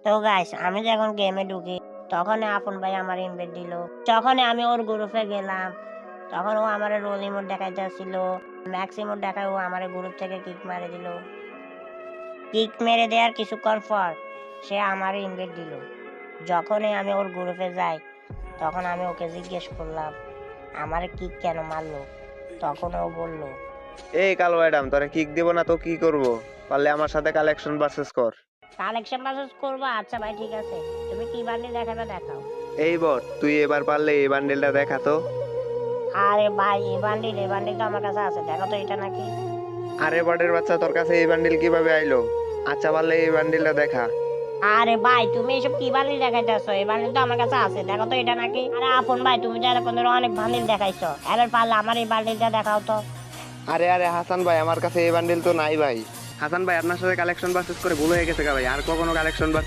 তো গাইস আমি যখন গেমে ঢুকি তখন আপন ভাই আমার ইনভাইট দিল। যখন আমি ওর গ্রুপে গেলাম তখন ও আমার রোল ইমোট দেখাইতেছিল, ম্যাক্স ইমোট দেখায় ও আমার গ্রুপ থেকে কিক মেরে দিল। কিক মেরে দেওয়ার কিছুক্ষণ পর সে আমার ইনভাইট দিল। যখনই আমি ওর গ্রুপে যাই তখন আমি ওকে জিজ্ঞেস করলাম আমার কিক কেন মারলো। তখন ও বলল, এই কালো ম্যাডাম, তোরে কিক দিব না তো কি করব? পারলে আমার সাথে কালেকশন ভার্সেস কর। কালেকশন বাসেস করবো? আচ্ছা ভাই ঠিক আছে, তুমি কি বান্ডিল দেখাবে দেখাও। এই বট, তুই এবার পারলে এই বান্ডেলটা দেখা তো। আরে ভাই এই বান্ডিল তো আমার কাছে আছে, দেখো তো এটা নাকি। আরে বটের বাচ্চা, তোর কাছে এই বান্ডেল কিভাবে আইলো? আচ্ছা, পারলে এই বান্ডেলটা দেখা। আরে ভাই তুমি এসব কি বান্ডিল দেখাইতেছো? এই বান্ডিল তো আমার কাছে আছে, দেখো তো এটা নাকি। আরে আপন ভাই তুমি তো এরকম ধরো অনেক বান্ডিল দেখাইছো, এবার পারলে আমার এই বান্ডিলটা দেখাও তো। আরে আরে হাসান ভাই, আমার কাছে এই বান্ডেল তো নাই ভাই। হাসান ভাই, আপনার সাথে কালেকশন ভার্সেস করে ভুল হয়ে গেছে ভাই, আর কখনো কালেকশন ভার্সেস